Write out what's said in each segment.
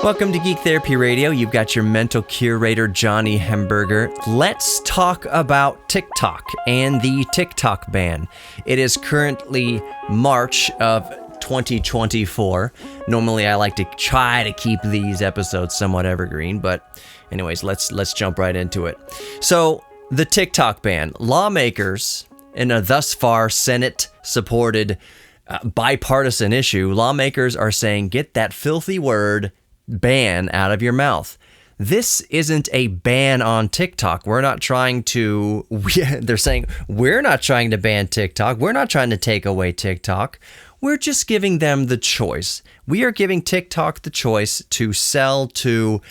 Welcome to Geek Therapy Radio. You've got your mental curator, Johnny Hemberger. Let's talk about TikTok and the TikTok ban. It is currently March of 2024. Normally, I like to try to keep these episodes somewhat evergreen, but anyways, let's jump right into it. So, the TikTok ban. Lawmakers in a thus far Senate-supported bipartisan issue, lawmakers are saying, get that filthy word ban out of your mouth. This isn't a ban on TikTok. We're not trying to, they're saying, we're not trying to ban TikTok. We're not trying to take away TikTok. We're just giving them the choice. We are giving TikTok the choice to sell to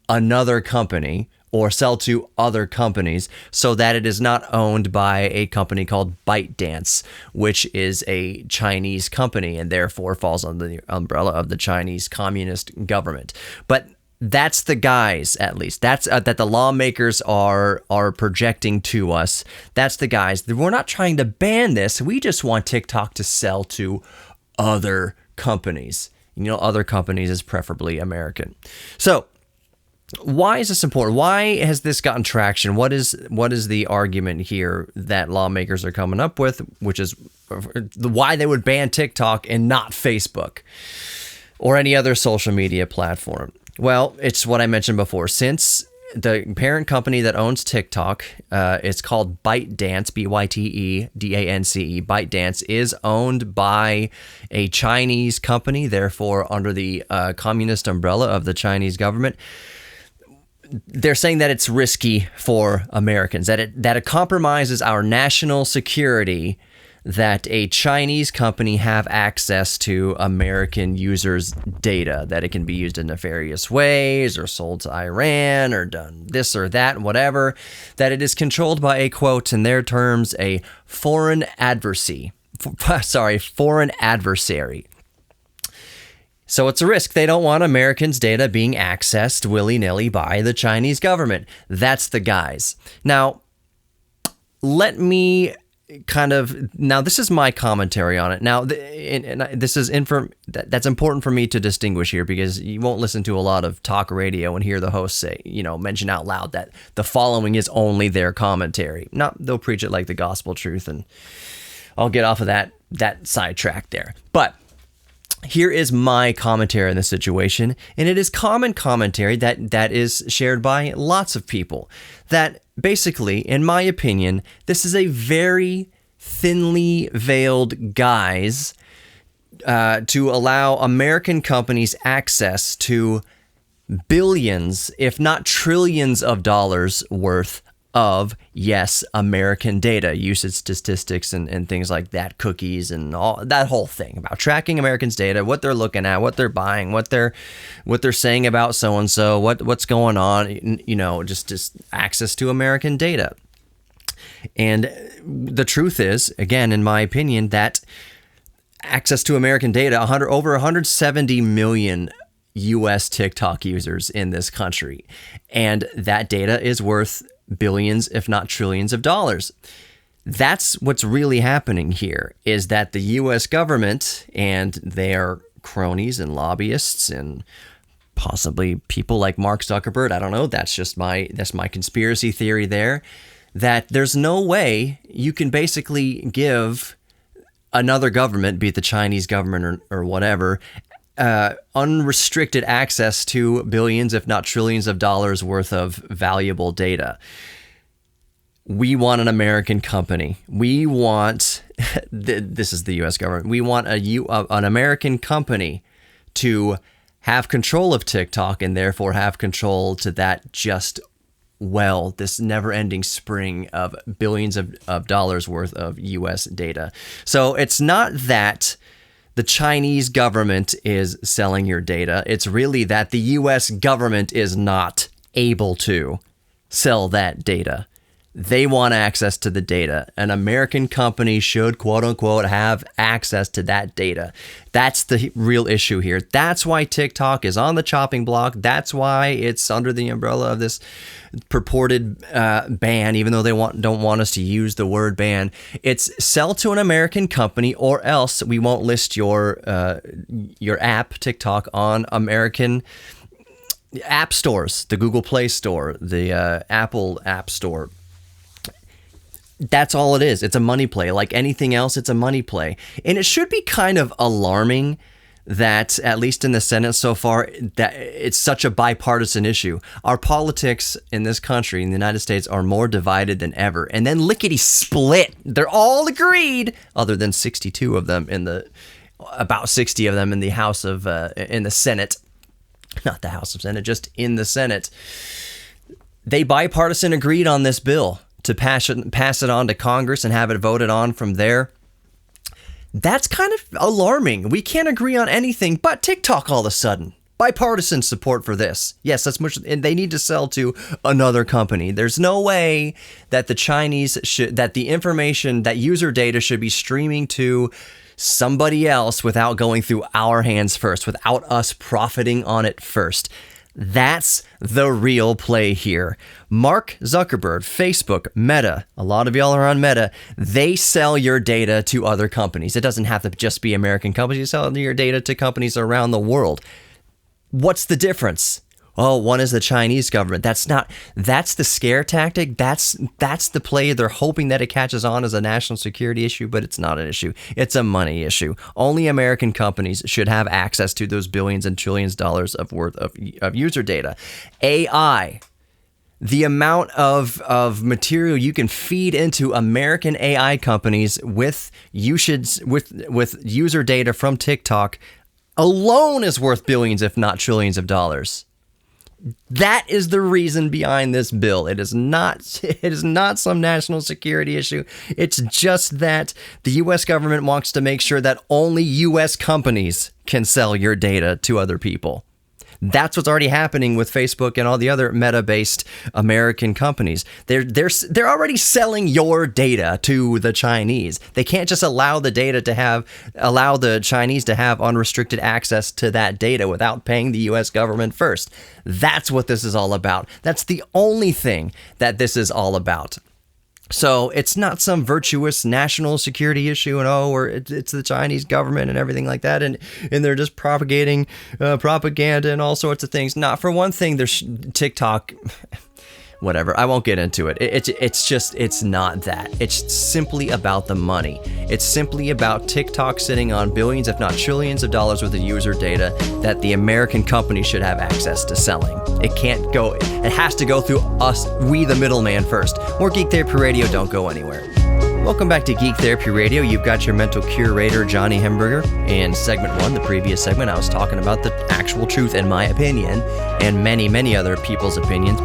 another company or sell to other companies so that it is not owned by a company called ByteDance, which is a Chinese company and therefore falls under the umbrella of the Chinese Communist government. But that's the guise, at least. That's that the lawmakers are projecting to us. That's the guise. We're not trying to ban this. We just want TikTok to sell to other companies. You know, other companies is preferably American. So, why is this important? Why has this gotten traction? What is the argument here that lawmakers are coming up with, which is why they would ban TikTok and not Facebook or any other social media platform? Well, it's what I mentioned before. Since the parent company that owns TikTok, it's called ByteDance, ByteDance. ByteDance is owned by a Chinese company, therefore under the communist umbrella of the Chinese government. They're saying that it's risky for Americans, that it compromises our national security, that a Chinese company have access to American users' data, that it can be used in nefarious ways or sold to Iran or done this or that, whatever, that it is controlled by a, quote, in their terms, a foreign adversary. So it's a risk. They don't want Americans' data being accessed willy-nilly by the Chinese government. That's the guise. Now, let me now this is my commentary on it. Now, this is that's important for me to distinguish here because you won't listen to a lot of talk radio and hear the host say, mention out loud that the following is only their commentary. No, they'll preach it like the gospel truth, and I'll get off of that sidetrack there. But here is my commentary on the situation, and it is common commentary that is shared by lots of people, that basically, in my opinion, this is a very thinly veiled guise to allow American companies access to billions, if not trillions of dollars worth of, yes, American data, usage statistics and things like that, cookies and all that whole thing about tracking Americans' data, what they're looking at, what they're buying, what they're saying about so-and-so, what's going on, just access to American data. And the truth is, again, in my opinion, that access to American data, over 170 million U.S. TikTok users in this country, and that data is worth billions, if not trillions of dollars. That's what's really happening here, is that the U.S. government and their cronies and lobbyists and possibly people like Mark Zuckerberg, I don't know, that's my conspiracy theory there, that there's no way you can basically give another government, be it the Chinese government or whatever, unrestricted access to billions, if not trillions of dollars worth of valuable data. We want an American company. We want, this is the U.S. government, we want an American company to have control of TikTok and therefore have control to that this never-ending spring of billions of dollars worth of U.S. data. So it's not that the Chinese government is selling your data. It's really that the U.S. government is not able to sell that data. They want access to the data. An American company should, quote unquote, have access to that data. That's the real issue here. That's why TikTok is on the chopping block. That's why it's under the umbrella of this purported ban, even though they don't want us to use the word ban. It's sell to an American company, or else we won't list your app, TikTok, on American App stores, the Google Play Store, the Apple App Store. That's all it is. It's a money play. Like anything else, it's a money play. And it should be kind of alarming that, at least in the Senate so far, that it's such a bipartisan issue. Our politics in this country, in the United States, are more divided than ever. And then lickety split. They're all agreed, other than 62 of them about 60 of them in the House of, in the Senate. Not the House of Senate, just in the Senate. They bipartisan agreed on this bill to pass it on to Congress and have it voted on from there. That's kind of alarming. We can't agree on anything but TikTok all of a sudden. Bipartisan support for this. Yes, that's much, and they need to sell to another company. There's no way that the Chinese that the information, that user data should be streaming to somebody else without going through our hands first, without us profiting on it first. That's the real play here. Mark Zuckerberg, Facebook, Meta, a lot of y'all are on Meta, they sell your data to other companies. It doesn't have to just be American companies. You sell your data to companies around the world. What's the difference? Oh, one is the Chinese government. That's the scare tactic. That's the play. They're hoping that it catches on as a national security issue, but it's not an issue. It's a money issue. Only American companies should have access to those billions and trillions of dollars worth of user data. AI, the amount of material you can feed into American AI companies with user data from TikTok alone is worth billions, if not trillions of dollars. That is the reason behind this bill. It is not some national security issue. It's just that the U.S. government wants to make sure that only U.S. companies can sell your data to other people. That's what's already happening with Facebook and all the other Meta-based American companies. They're already selling your data to the Chinese. They can't just allow the Chinese to have unrestricted access to that data without paying the U.S. government first. That's what this is all about. That's the only thing that this is all about. So it's not some virtuous national security issue or it's the Chinese government and everything like that. And they're just propagating propaganda and all sorts of things. Not for one thing, there's TikTok, whatever. I won't get into it. It's not that. It's simply about the money. It's simply about TikTok sitting on billions, if not trillions of dollars worth of user data that the American company should have access to selling. It has to go through us, we the middleman first. More Geek Therapy Radio, don't go anywhere. Welcome back to Geek Therapy Radio. You've got your mental curator, Johnny Hemberger. In segment 1, the previous segment, I was talking about the actual truth, in my opinion, and many, many other people's opinions,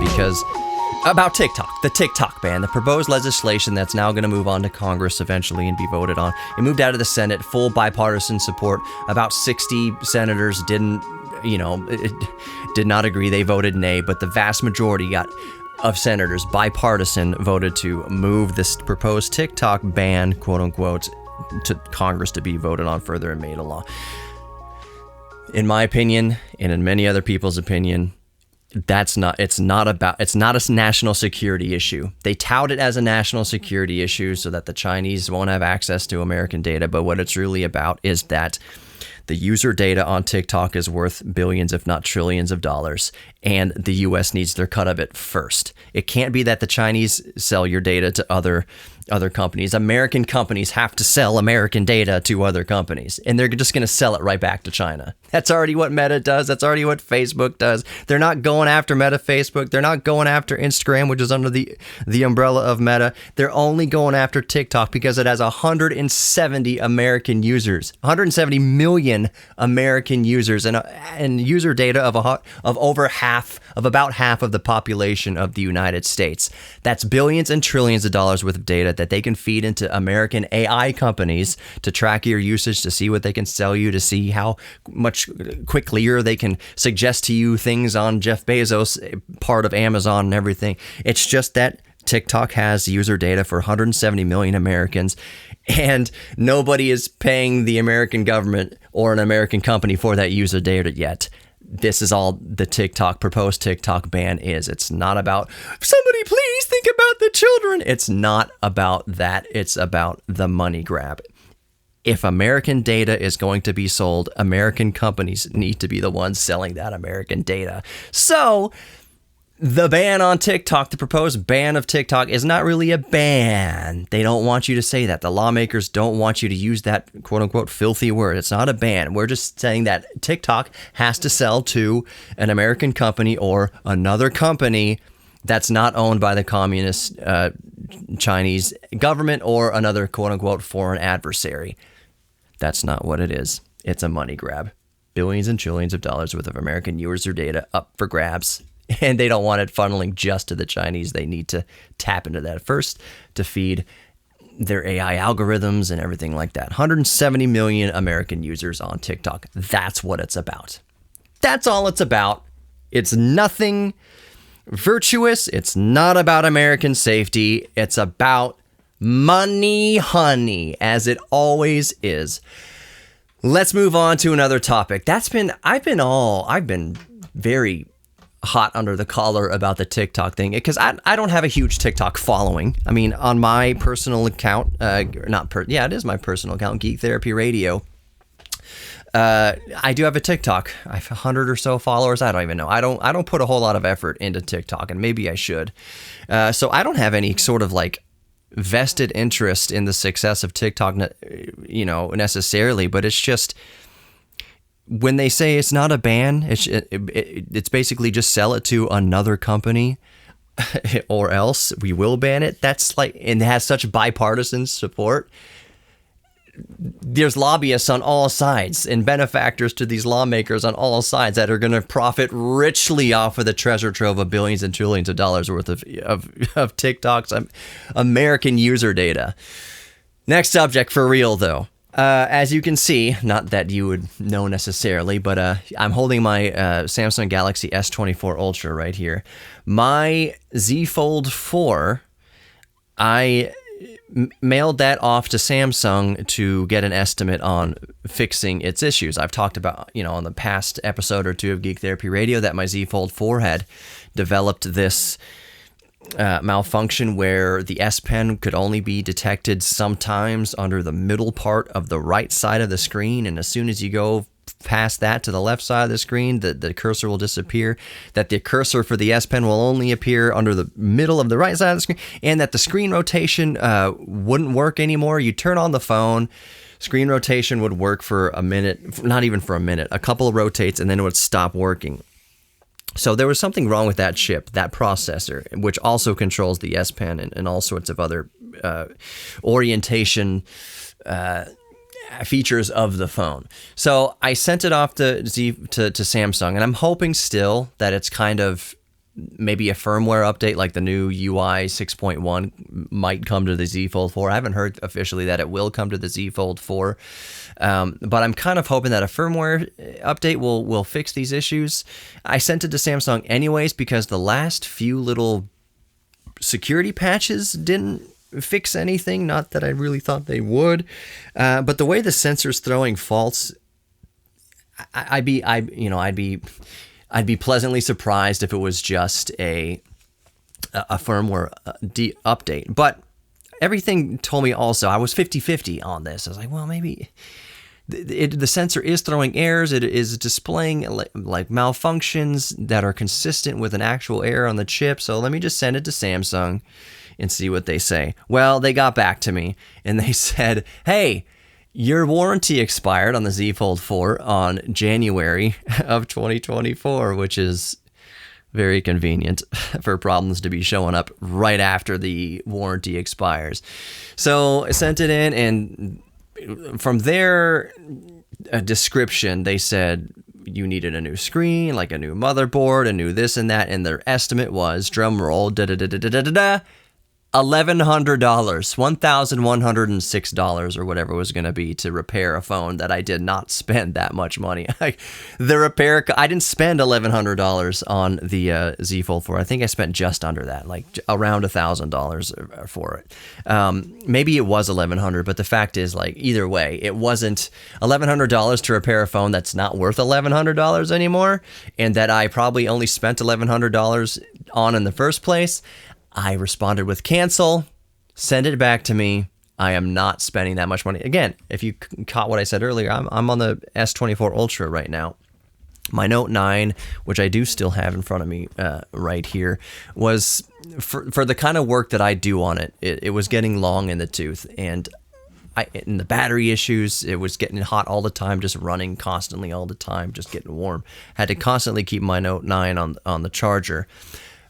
about TikTok, the TikTok ban, the proposed legislation that's now going to move on to Congress eventually and be voted on. It moved out of the Senate, full bipartisan support. About 60 senators did not agree. They voted nay, but the vast majority of senators, bipartisan, voted to move this proposed TikTok ban, quote unquote, to Congress to be voted on further and made a law. In my opinion, and in many other people's opinion, it's not a national security issue. They tout it as a national security issue so that the Chinese won't have access to American data, but what it's really about is that the user data on TikTok is worth billions, if not trillions of dollars, and the U.S. needs their cut of it first. It can't be that the Chinese sell your data to other companies. American companies have to sell American data to other companies, and they're just going to sell it right back to China. That's already what Meta does. That's already what Facebook does. They're not going after Meta Facebook. They're not going after Instagram, which is under the umbrella of Meta. They're only going after TikTok because it has 170 American users, 170 million American users, and user data of about half of the population of the United States. That's billions and trillions of dollars worth of data that they can feed into American AI companies to track your usage, to see what they can sell you, to see how much quicker they can suggest to you things on Jeff Bezos, part of Amazon and everything. It's just that TikTok has user data for 170 million Americans, and nobody is paying the American government or an American company for that user data yet. This is all the proposed TikTok ban is. It's not about, somebody please think about the children. It's not about that. It's about the money grab. if American data is going to be sold, American companies need to be the ones selling that American data. So the ban on TikTok, the proposed ban of TikTok, is not really a ban. They don't want you to say that. The lawmakers don't want you to use that quote unquote filthy word. It's not a ban. We're just saying that TikTok has to sell to an American company or another company that's not owned by the communist Chinese government or another quote unquote foreign adversary. That's not what it is. It's a money grab. Billions and trillions of dollars worth of American user data up for grabs. And they don't want it funneling just to the Chinese. They need to tap into that first to feed their AI algorithms and everything like that. 170 million American users on TikTok. That's what it's about. That's all it's about. It's nothing virtuous. It's not about American safety. It's about money, honey, as it always is. Let's move on to another topic. I've been very hot under the collar about the TikTok thing because I don't have a huge TikTok following. I mean, on my personal account, it is my personal account, Geek Therapy Radio. I do have a TikTok. I have 100 or so followers. I don't even know. I don't put a whole lot of effort into TikTok, and maybe I should. So I don't have any sort of like vested interest in the success of TikTok, necessarily. But it's just, when they say it's not a ban, it's basically just sell it to another company or else we will ban it. That's like, and it has such bipartisan support. There's lobbyists on all sides and benefactors to these lawmakers on all sides that are going to profit richly off of the treasure trove of billions and trillions of dollars worth of TikTok's American user data. Next subject for real, though. As you can see, not that you would know necessarily, but I'm holding my Samsung Galaxy S24 Ultra right here. My Z Fold 4, I mailed that off to Samsung to get an estimate on fixing its issues. I've talked about, on the past episode or two of Geek Therapy Radio that my Z Fold 4 had developed this malfunction where the S Pen could only be detected sometimes under the middle part of the right side of the screen, and as soon as you go past that to the left side of the screen, the cursor will disappear, that the cursor for the S Pen will only appear under the middle of the right side of the screen, and that the screen rotation wouldn't work anymore. You turn on the phone, screen rotation would work for a minute, not even for a minute, a couple of rotates, and then it would stop working. So there was something wrong with that chip, that processor, which also controls the S Pen and all sorts of other orientation features of the phone. So I sent it off to Samsung, and I'm hoping still that it's kind of maybe a firmware update, like the new UI 6.1 might come to the Z Fold 4. I haven't heard officially that it will come to the Z Fold 4, but I'm kind of hoping that a firmware update will fix these issues. I sent it to Samsung anyways because the last few little security patches didn't fix anything. Not that I really thought they would, but the way the sensor's throwing faults, I'd be pleasantly surprised if it was just a firmware update. But everything told me also, I was 50-50 on this. I was like, well, maybe the sensor is throwing errors. It is displaying like malfunctions that are consistent with an actual error on the chip. So let me just send it to Samsung and see what they say. Well, they got back to me and they said, hey, your warranty expired on the Z Fold 4 on January of 2024, which is very convenient for problems to be showing up right after the warranty expires. So I sent it in, and from their description, they said you needed a new screen, like a new motherboard, a new this and that, and their estimate was, drum roll, $1,100, $1,106 or whatever it was going to be to repair a phone that I did not spend that much money. The repair, I didn't spend $1,100 on the Z Fold 4. I think I spent just under that, like around $1,000 for it. Maybe it was $1,100, but the fact is, like, either way, it wasn't $1,100 to repair a phone that's not worth $1,100 anymore, and that I probably only spent $1,100 on in the first place. I responded with cancel, send it back to me. I am not spending that much money. Again, if you caught what I said earlier, I'm on the S24 Ultra right now. My Note 9, which I do still have in front of me right here, was for the kind of work that I do on it. It was getting long in the tooth, and in the battery issues, it was getting hot all the time, just running constantly all the time, just getting warm. Had to constantly keep my Note 9 on the charger.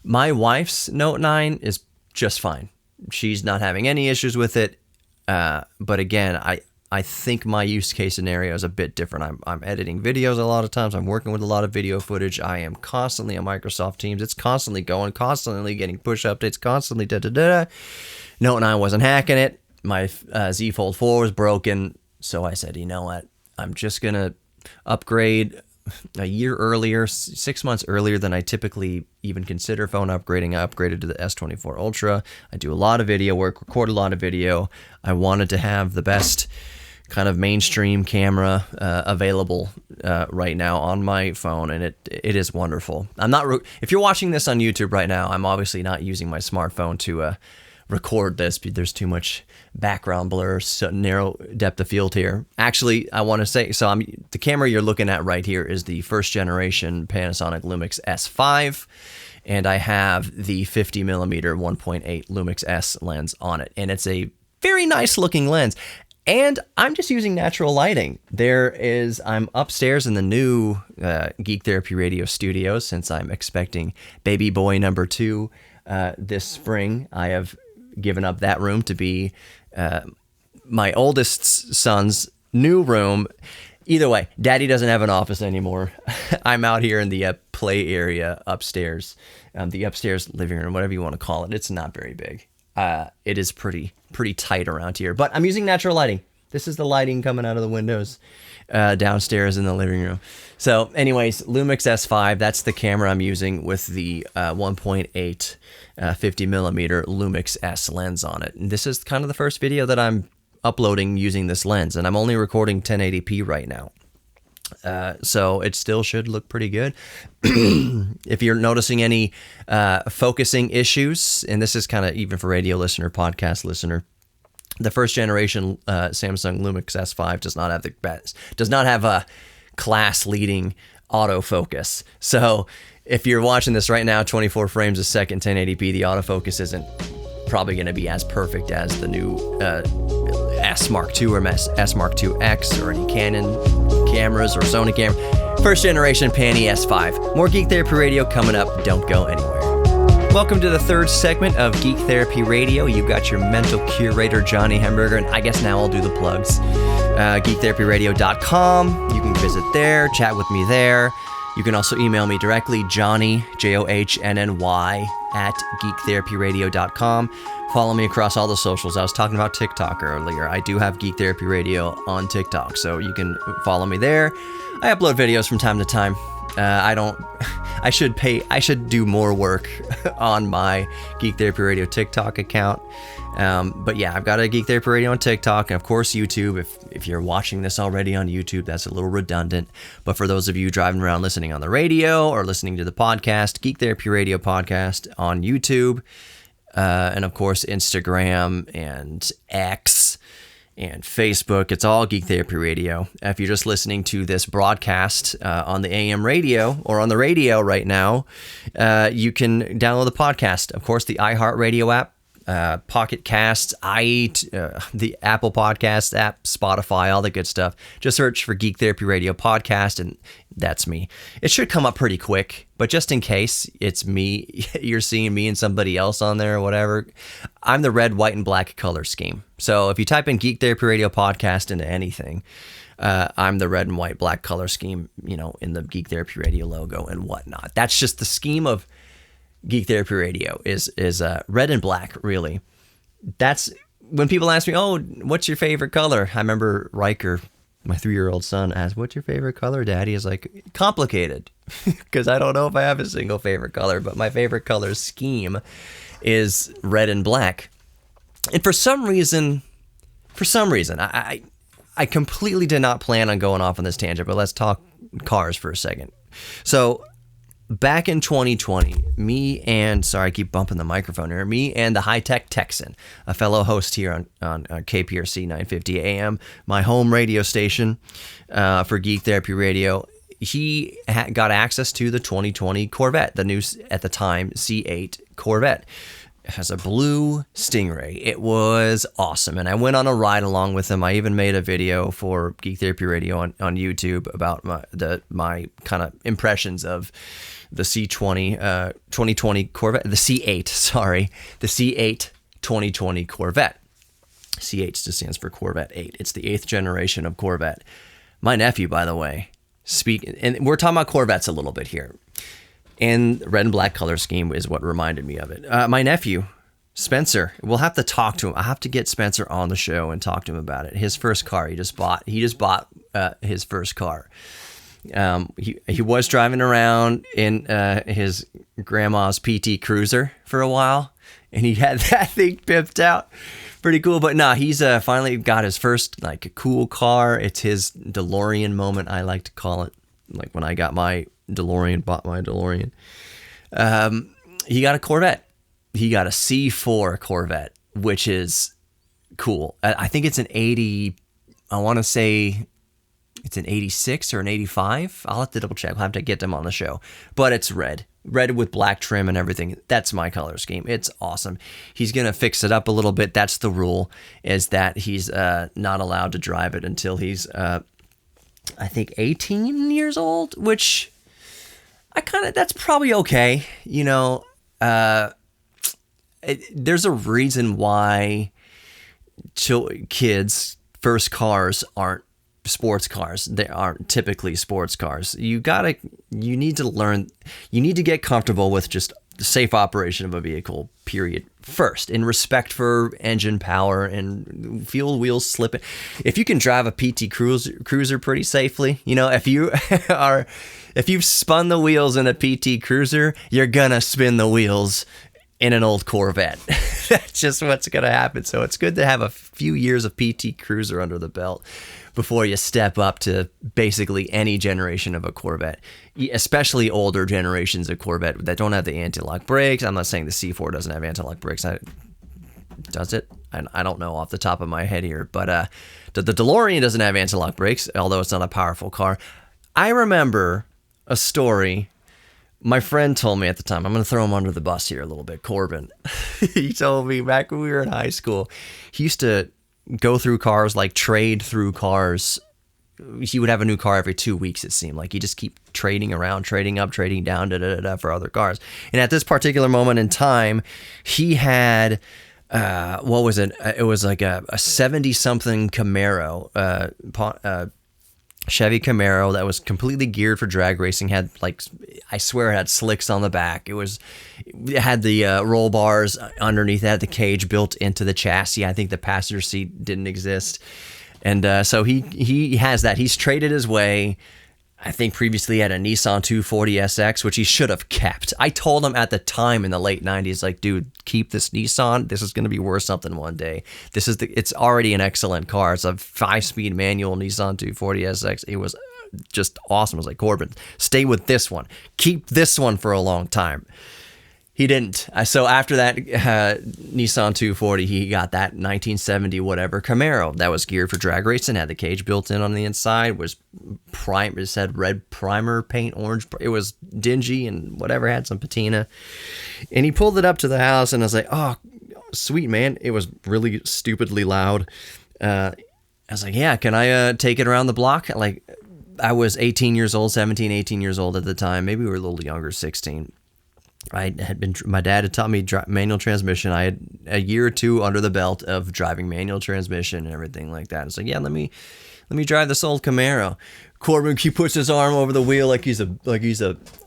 My wife's Note 9 is just fine. She's not having any issues with it. But again, I think my use case scenario is a bit different. I'm editing videos a lot of times. I'm working with a lot of video footage. I am constantly on Microsoft Teams. It's constantly going, constantly getting push updates, constantly da-da-da. Note 9 wasn't hacking it. My Z Fold 4 was broken. So I said, you know what? I'm just going to upgrade a year earlier, 6 months earlier than I typically even consider phone upgrading. I upgraded to the S24 Ultra. I do a lot of video work, record a lot of video. I wanted to have the best kind of mainstream camera available right now on my phone, and it is wonderful. I'm not. If you're watching this on YouTube right now, I'm obviously not using my smartphone to record this. There's too much background blur, so narrow depth of field here. Actually, I want to say, the camera you're looking at right here is the first generation Panasonic Lumix S5, and I have the 50 millimeter 1.8 Lumix S lens on it, and it's a very nice looking lens. And I'm just using natural lighting. I'm upstairs in the new Geek Therapy Radio studio, since I'm expecting baby boy number 2 this spring. I have given up that room to be my oldest son's new room. Either way, Daddy doesn't have an office anymore. I'm out here in the play area upstairs, the upstairs living room, whatever you want to call it. It's not very big. It is pretty tight around here, but I'm using natural lighting. This is the lighting coming out of the windows downstairs in the living room. So anyways, Lumix S5, that's the camera I'm using with the 1.8 50 millimeter Lumix S lens on it. And this is kind of the first video that I'm uploading using this lens, and I'm only recording 1080p right now. So it still should look pretty good. If you're noticing any focusing issues, and this is kind of even for radio listener, podcast listener, the first generation Samsung Lumix S5 does not have a class leading autofocus. So if you're watching this right now, 24 frames a second, 1080p, the autofocus isn't probably going to be as perfect as the new S Mark II or S Mark II X or any Canon cameras or Sony camera. First generation Panny S5. More Geek Therapy Radio coming up. Don't go anywhere. Welcome to the third segment of Geek Therapy Radio. You've got your mental curator, Johnny Hamburger, and I guess now I'll do the plugs. GeekTherapyRadio.com. You can visit there, chat with me there. You can also email me directly, Johnny, JOHNNY, @GeekTherapyRadio.com. Follow me across all the socials. I was talking about TikTok earlier. I do have Geek Therapy Radio on TikTok, so you can follow me there. I upload videos from time to time. I should do more work on my Geek Therapy Radio TikTok account. But yeah, I've got a Geek Therapy Radio on TikTok, and of course YouTube. If you're watching this already on YouTube, that's a little redundant. But for those of you driving around listening on the radio or listening to the podcast, Geek Therapy Radio podcast on YouTube, and of course Instagram and X and Facebook. It's all Geek Therapy Radio. If you're just listening to this broadcast on the AM radio or on the radio right now, you can download the podcast. Of course, the iHeartRadio app, Pocket Casts, the Apple Podcast app, Spotify, all the good stuff. Just search for Geek Therapy Radio podcast, and that's me. It should come up pretty quick, but just in case it's me, you're seeing me and somebody else on there or whatever, I'm the red, white, and black color scheme. So if you type in Geek Therapy Radio podcast into anything, I'm the red and white, black color scheme, in the Geek Therapy Radio logo and whatnot. That's just the scheme of Geek Therapy Radio is red and black, really. That's when people ask me, oh, what's your favorite color? I remember Riker, my 3-year-old son, asked, what's your favorite color, Daddy? Is like, complicated, because I don't know if I have a single favorite color, but my favorite color scheme is red and black. And for some reason, I completely did not plan on going off on this tangent, but let's talk cars for a second. So back in 2020, sorry, I keep bumping the microphone here, me and the high-tech Texan, a fellow host here on KPRC 950 AM, my home radio station for Geek Therapy Radio, he got access to the 2020 Corvette, the new, at the time, C8 Corvette. It has a blue Stingray. It was awesome, and I went on a ride along with him. I even made a video for Geek Therapy Radio on YouTube about my kind of impressions of the C20 2020 Corvette, the C8 2020 Corvette. C8 just stands for Corvette 8. It's the 8th generation of Corvette. My nephew, by the way, and we're talking about Corvettes a little bit here. And red and black color scheme is what reminded me of it. My nephew, Spencer, we'll have to talk to him. I have to get Spencer on the show and talk to him about it. His first car, he just bought his first car. He was driving around in his grandma's PT Cruiser for a while, and he had that thing pimped out. Pretty cool, but no, he's finally got his first like a cool car. It's his DeLorean moment, I like to call it. Like when I got my bought my DeLorean. He got a Corvette. He got a C4 Corvette, which is cool. I think it's an 80, I want to say it's an 86 or an 85. I'll have to double check. I'll have to get them on the show. But it's red with black trim and everything. That's my color scheme. It's awesome. He's going to fix it up a little bit. That's the rule, is that he's not allowed to drive it until he's, I think, 18 years old, which that's probably okay. You know, there's a reason why kids' first cars aren't sports cars. They aren't typically sports cars. You need to get comfortable with just the safe operation of a vehicle, period, first, in respect for engine power and fuel wheels slipping. If you can drive a PT Cruiser pretty safely, you know, if you've spun the wheels in a PT Cruiser, you're gonna spin the wheels in an old Corvette. That's just what's gonna happen. So it's good to have a few years of PT Cruiser under the belt before you step up to basically any generation of a Corvette, especially older generations of Corvette that don't have the anti-lock brakes. I'm not saying the C4 doesn't have anti-lock brakes. Does it? I don't know off the top of my head here, but the DeLorean doesn't have anti-lock brakes, although it's not a powerful car. I remember a story my friend told me at the time. I'm going to throw him under the bus here a little bit, Corbin. He told me back when we were in high school, he used to go through cars, like trade through cars. He would have a new car every 2 weeks, it seemed like. He just keep trading around, trading up, trading down, for other cars. And at this particular moment in time, he had, what was it? It was like a 70-something Camaro, Chevy Camaro that was completely geared for drag racing. Had, like, I swear it had slicks on the back. It had the roll bars underneath. It had the cage built into the chassis. I think the passenger seat didn't exist. And so he has that. He's traded his way. I think previously he had a Nissan 240 SX, which he should have kept. I told him at the time in the late 90s, like, dude, keep this Nissan. This is going to be worth something one day. It's already an excellent car. It's a 5-speed manual Nissan 240 SX. It was just awesome. I was like, Corbin, stay with this one. Keep this one for a long time. He didn't. So after that Nissan 240, he got that 1970 whatever Camaro that was geared for drag racing, had the cage built in on the inside, was it said red primer paint, orange. It was dingy and whatever, had some patina. And he pulled it up to the house, and I was like, oh, sweet, man. It was really stupidly loud. I was like, yeah, can I take it around the block? Like, I was 18 years old, 17, 18 years old at the time. Maybe we were a little younger, 16. My dad had taught me manual transmission. I had a year or two under the belt of driving manual transmission and everything like that. It's like, yeah, let me drive this old Camaro. Corbin, he puts his arm over the wheel like he's a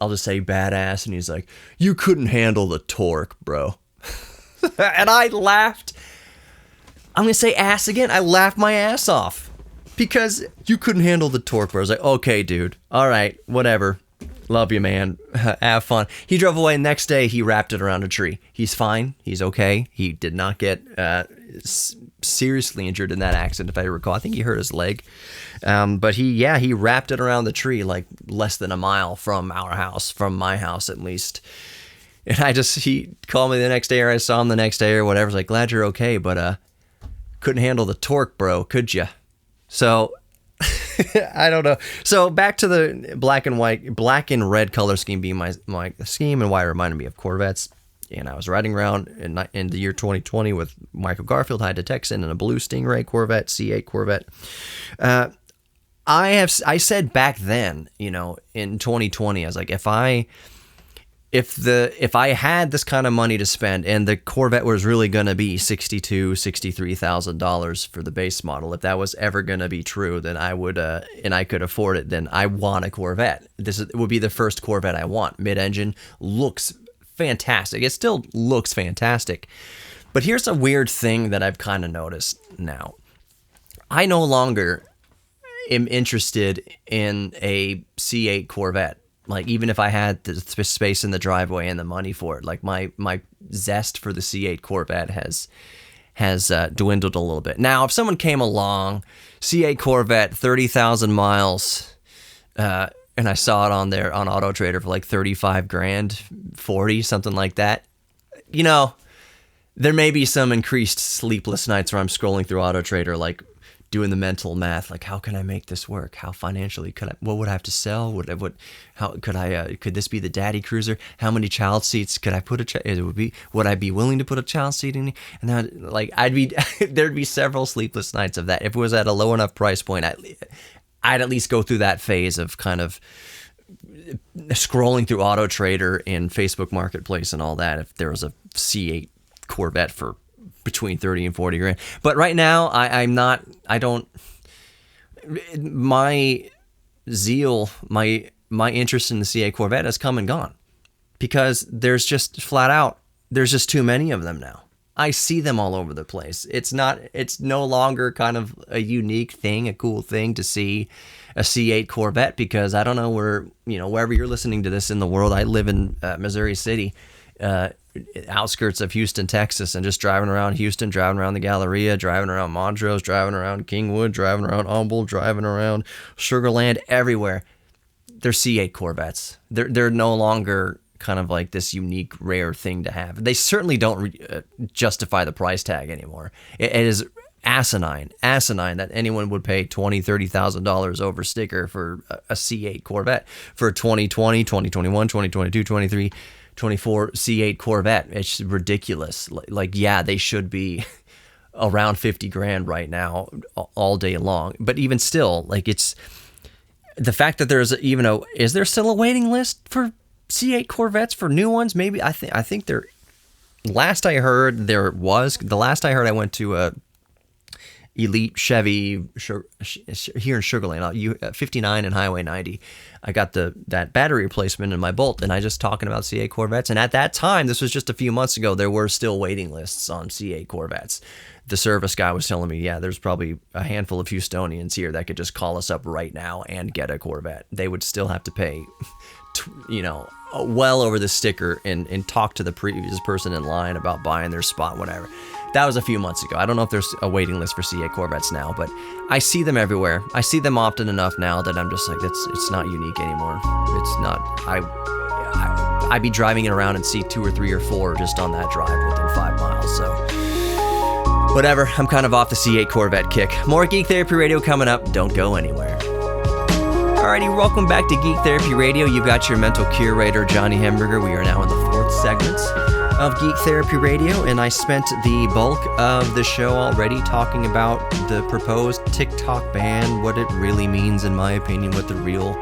I'll just say badass, and he's like, you couldn't handle the torque, bro. And I laughed. I'm gonna say ass again. I laughed my ass off because you couldn't handle the torque, bro. I was like, okay, dude, all right, whatever. Love you, man. Have fun. He drove away. Next day, he wrapped it around a tree. He's fine. He's okay. He did not get seriously injured in that accident, if I recall. I think he hurt his leg. But he wrapped it around the tree like less than a mile from our house, from my house at least. And he called me the next day, or I saw him the next day or whatever. I was like, glad you're okay, but couldn't handle the torque, bro, could you? So I don't know. So back to the black and red color scheme being my scheme, and why it reminded me of Corvettes. And I was riding around in the year 2020 with Michael Garfield, Hyde to Texan, and a blue Stingray Corvette, C8 Corvette. I said back then, in 2020, I was like, if I had this kind of money to spend, and the Corvette was really going to be $63,000 for the base model, if that was ever going to be true, then I would, and I could afford it, then I want a Corvette. It would be the first Corvette I want. Mid-engine, looks fantastic. It still looks fantastic. But here's a weird thing that I've kind of noticed now. I no longer am interested in a C8 Corvette. Like, even if I had the space in the driveway and the money for it, like my zest for the C8 Corvette has dwindled a little bit. Now, if someone came along, C8 Corvette, 30,000 miles, and I saw it on there on Auto Trader for like 35 grand, 40, something like that, there may be some increased sleepless nights where I'm scrolling through Auto Trader, like doing the mental math, like, how can I make this work? How financially what would I have to sell? Could this be the daddy cruiser? How many child seats could I put would I be willing to put a child seat in? And then, like, there'd be several sleepless nights of that. If it was at a low enough price point, I'd at least go through that phase of kind of scrolling through Auto Trader and Facebook Marketplace and all that, if there was a C8 Corvette for between 30 and 40 grand. But right now, my zeal, my interest in the C8 Corvette has come and gone, because there's just too many of them now. I see them all over the place. It's no longer kind of a unique thing, a cool thing to see a C8 Corvette, because I don't know wherever you're listening to this in the world. I live in Missouri City, outskirts of Houston, Texas, and just driving around Houston, driving around the Galleria, driving around Montrose, driving around Kingwood, driving around Humboldt, driving around Sugar Land, everywhere. They're C8 Corvettes. They're no longer kind of like this unique, rare thing to have. They certainly don't justify the price tag anymore. It is asinine that anyone would pay $20,000, $30,000 over sticker for a C8 Corvette for 2020, 2021, 2022, 23, 24 C8 Corvette. It's ridiculous. Like, yeah, they should be around 50 grand right now all day long. But even still, like, it's the fact that there's is there still a waiting list for C8 Corvettes for new ones? Maybe. I think there, last I heard there was. The last I heard, I went to Elite Chevy here in Sugar Land, 59 and Highway 90. I got that battery replacement in my Bolt, and I just talking about C8 Corvettes. And at that time, this was just a few months ago, there were still waiting lists on C8 Corvettes. The service guy was telling me, yeah, there's probably a handful of Houstonians here that could just call us up right now and get a Corvette. They would still have to pay, well over the sticker and talk to the previous person in line about buying their spot, whatever. That was a few months ago. I don't know if there's a waiting list for C8 Corvettes now, but I see them everywhere. I see them often enough now that I'm just like, it's not unique anymore. It's not. I'd be driving it around and see 2 or 3 or 4 just on that drive within 5 miles. So whatever. I'm kind of off the C8 Corvette kick. More Geek Therapy Radio coming up. Don't go anywhere. Alrighty, welcome back to Geek Therapy Radio. You've got your mental curator, Johnny Hemberger. We are now in the 4th segment of Geek Therapy Radio, and I spent the bulk of the show already talking about the proposed TikTok ban, what it really means, in my opinion, what the real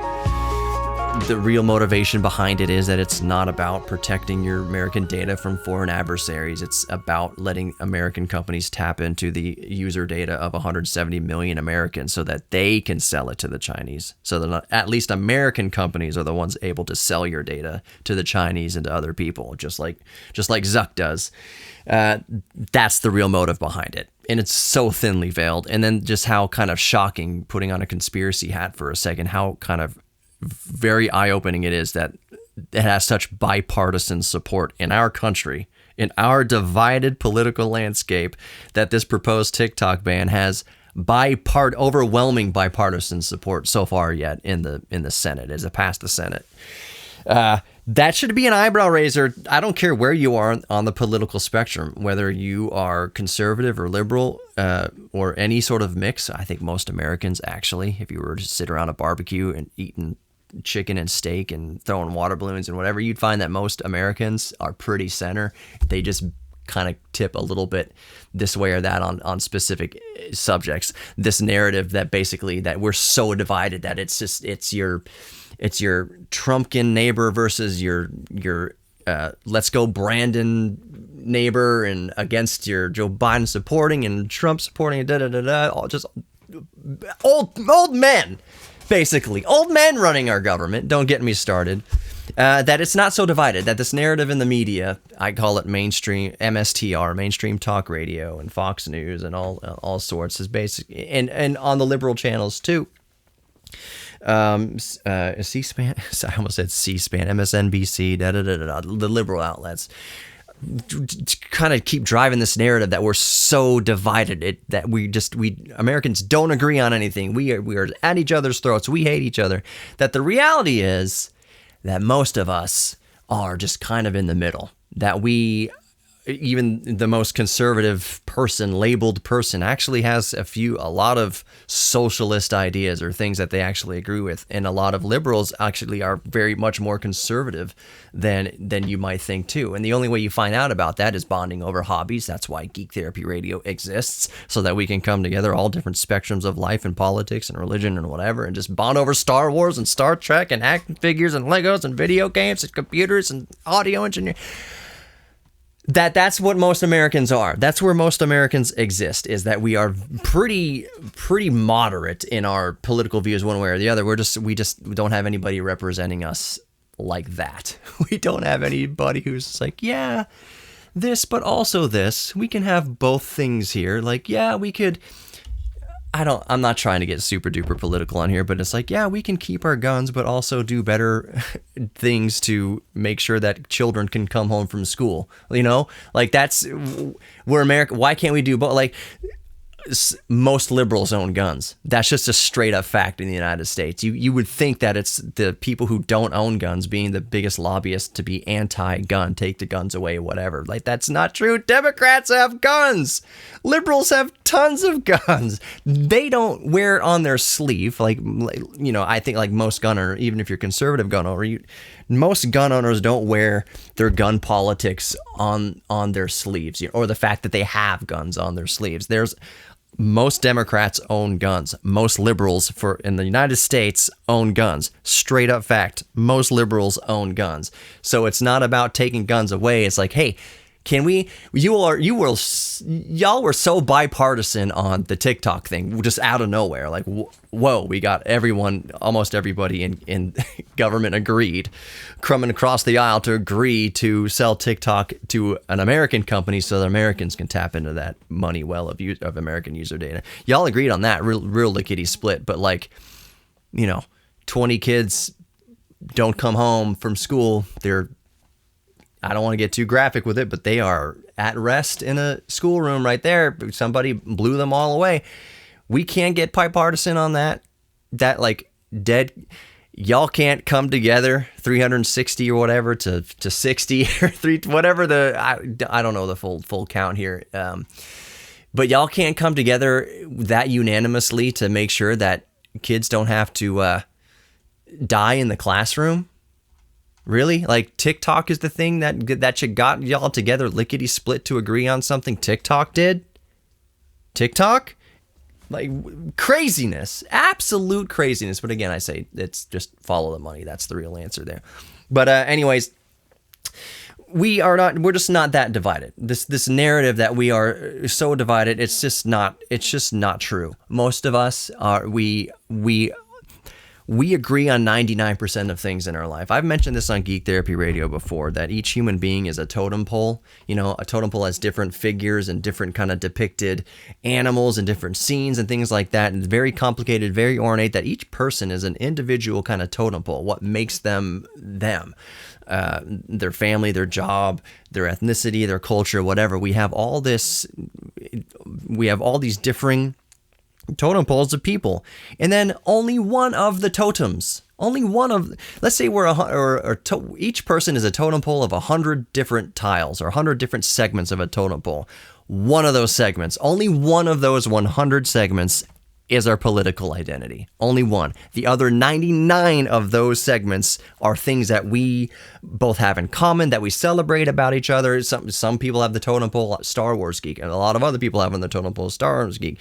motivation behind it is, that it's not about protecting your American data from foreign adversaries. It's about letting American companies tap into the user data of 170 million Americans so that they can sell it to the Chinese. So that at least American companies are the ones able to sell your data to the Chinese and to other people, just like Zuck does. That's the real motive behind it. And it's so thinly veiled. And then just how kind of shocking, putting on a conspiracy hat for a second, how kind of very eye-opening it is that it has such bipartisan support in our country, in our divided political landscape, that this proposed TikTok ban has overwhelming bipartisan support so far yet in the Senate, as it passed the Senate. That should be an eyebrow raiser. I don't care where you are on the political spectrum, whether you are conservative or liberal, or any sort of mix. I think most Americans, actually, if you were to sit around a barbecue and eating chicken and steak and throwing water balloons and whatever, you'd find that most Americans are pretty center. They just kind of tip a little bit this way or that on specific subjects. This narrative that basically that we're so divided that it's your Trumpkin neighbor versus your let's go Brandon neighbor, and against your Joe Biden supporting and Trump supporting, all just old men, basically old men running our government. Don't get me started. That it's not so divided, that this narrative in the media, I call it mainstream MSTR, mainstream talk radio, and Fox News and all sorts, is basic, and on the liberal channels too. C-SPAN, I almost said C-SPAN, MSNBC, the liberal outlets kind of keep driving this narrative that we're so divided, that we Americans don't agree on anything. We are at each other's throats. We hate each other. That the reality is that most of us are just kind of in the middle. That even the most conservative labeled person actually has a lot of socialist ideas or things that they actually agree with. And a lot of liberals actually are very much more conservative than you might think too. And the only way you find out about that is bonding over hobbies. That's why Geek Therapy Radio exists, so that we can come together, all different spectrums of life and politics and religion and whatever, and just bond over Star Wars and Star Trek and action figures and Legos and video games and computers and audio engineering. That's what most Americans are. That's where most Americans exist, is that we are pretty moderate in our political views one way or the other. We don't have anybody representing us like that. We don't have anybody who's like, yeah, this, but also this. We can have both things here. Like, yeah, we could... I'm not trying to get super duper political on here, but it's like, yeah, we can keep our guns, but also do better things to make sure that children can come home from school. You know, like we're America. Why can't we do both? Like, most liberals own guns. That's just a straight up fact in the United States. You would think that it's the people who don't own guns being the biggest lobbyists to be anti-gun, take the guns away, whatever. Like, that's not true. Democrats have guns. Liberals have tons of guns. They don't wear it on their sleeve. Like, you know, I think like most gun owners, even if you're a conservative gun owner, most gun owners don't wear their gun politics on their sleeves, or the fact that they have guns on their sleeves. Most Democrats own guns. Most liberals in the United States own guns. Straight up fact. Most liberals own guns. So it's not about taking guns away. It's like, hey, y'all were so bipartisan on the TikTok thing, just out of nowhere. Like, whoa, we got almost everybody in government agreed, coming across the aisle to agree to sell TikTok to an American company so that Americans can tap into that money well of American user data. Y'all agreed on that, real lickety split. But like, 20 kids don't come home from school. I don't want to get too graphic with it, but they are at rest in a schoolroom right there. Somebody blew them all away. We can't get bipartisan on that. That like dead. Y'all can't come together 360 or whatever to 60 or whatever I don't know the full count here. But y'all can't come together that unanimously to make sure that kids don't have to die in the classroom. Really? Like, TikTok is the thing that you got y'all together lickety split to agree on something TikTok did? TikTok? Like, craziness. Absolute craziness. But again, I say it's just follow the money. That's the real answer there. But anyways, we're just not that divided. This narrative that we are so divided, it's just not true. Most of us are we agree on 99% of things in our life. I've mentioned this on Geek Therapy Radio before, that each human being is a totem pole. You know, a totem pole has different figures and different kind of depicted animals and different scenes and things like that. And it's very complicated, very ornate, that each person is an individual kind of totem pole. What makes them them? Their family, their job, their ethnicity, their culture, whatever. We have all these differing totem poles of people, and then only one of the totems, let's say each person is a totem pole of 100 different tiles or 100 different segments of a totem pole. One of those segments, only one of those 100 segments is our political identity. Only one. The other 99 of those segments are things that we both have in common, that we celebrate about each other. Some people have the totem pole Star Wars geek, and a lot of other people have on the totem pole Star Wars geek,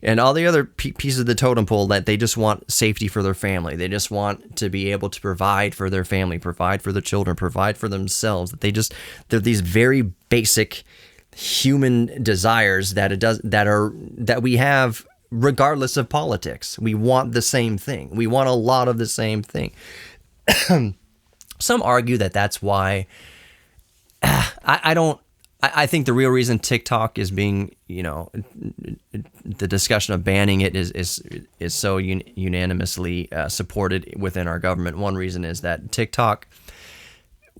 and all the other pieces of the totem pole that they just want safety for their family. They just want to be able to provide for their family, provide for their children, provide for themselves. They're these very basic human desires that we have. Regardless of politics, we want the same thing. We want a lot of the same thing. Some argue that that's why. I think the real reason TikTok is being, the discussion of banning it is so unanimously supported within our government. One reason is that TikTok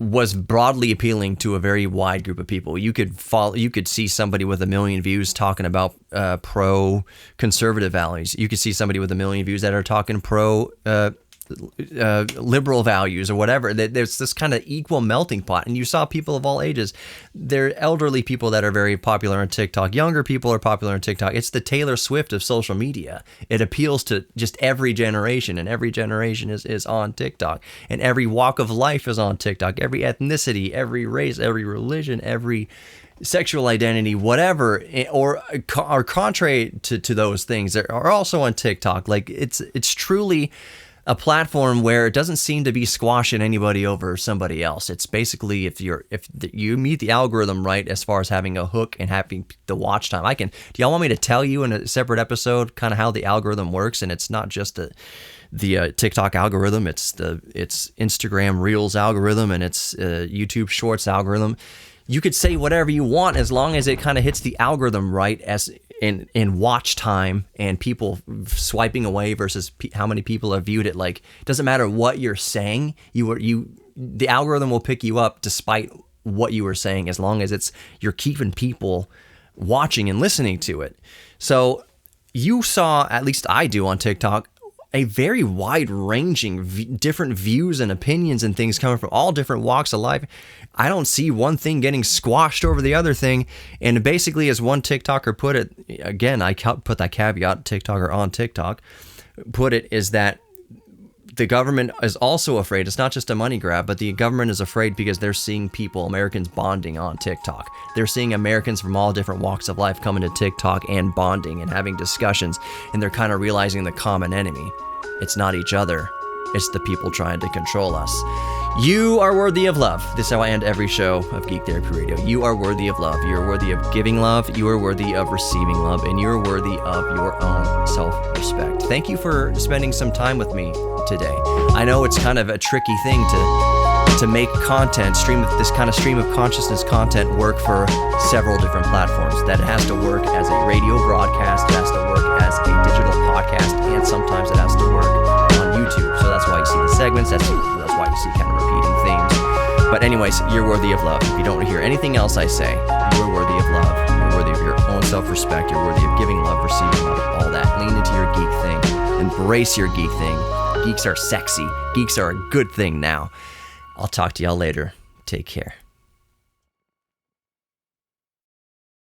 was broadly appealing to a very wide group of people. You could see somebody with 1 million views talking about pro-conservative values. You could see somebody with 1 million views that are talking liberal values or whatever. There's this kind of equal melting pot, and you saw people of all ages. There are elderly people that are very popular on TikTok. Younger people are popular on TikTok. It's the Taylor Swift of social media. It appeals to just every generation, and every generation is on TikTok, and every walk of life is on TikTok. Every ethnicity, every race, every religion, every sexual identity, whatever, or contrary to those things are also on TikTok. Like it's truly a platform where it doesn't seem to be squashing anybody over somebody else. It's basically if you meet the algorithm right as far as having a hook and having the watch time. Do y'all want me to tell you in a separate episode kind of how the algorithm works? And it's not just the TikTok algorithm. It's Instagram Reels algorithm, and it's YouTube Shorts algorithm. You could say whatever you want as long as it kind of hits the algorithm right as in watch time and people swiping away versus how many people have viewed it. Like, it doesn't matter what you're saying, the algorithm will pick you up despite what you were saying, as long as you're keeping people watching and listening to it. So you saw, at least I do on TikTok, a very wide-ranging, different views and opinions and things coming from all different walks of life. I don't see one thing getting squashed over the other thing. And basically, as one TikToker put it, again, I put that caveat, TikToker on TikTok, put it, is that the government is also afraid. It's not just a money grab, but the government is afraid because they're seeing Americans bonding on TikTok. They're seeing Americans from all different walks of life coming to TikTok and bonding and having discussions, and they're kind of realizing the common enemy. It's not each other. It's the people trying to control us. You are worthy of love. This is how I end every show of Geek Therapy Radio. You are worthy of love. You are worthy of giving love. You are worthy of receiving love. And you are worthy of your own self-respect. Thank you for spending some time with me today. I know it's kind of a tricky thing to make content, this kind of stream of consciousness content work for several different platforms. That it has to work as a radio broadcast, it has to work as a digital podcast, and sometimes it has to work on YouTube. So that's why you see the segments, that's why you see kind of repeating themes. But anyways, you're worthy of love. If you don't hear anything else I say, you are worthy of love. You're worthy of your own self-respect. You're worthy of giving love, receiving love, all that. Lean into your geek thing. Embrace your geek thing. Geeks are sexy. Geeks are a good thing now. I'll talk to y'all later. Take care.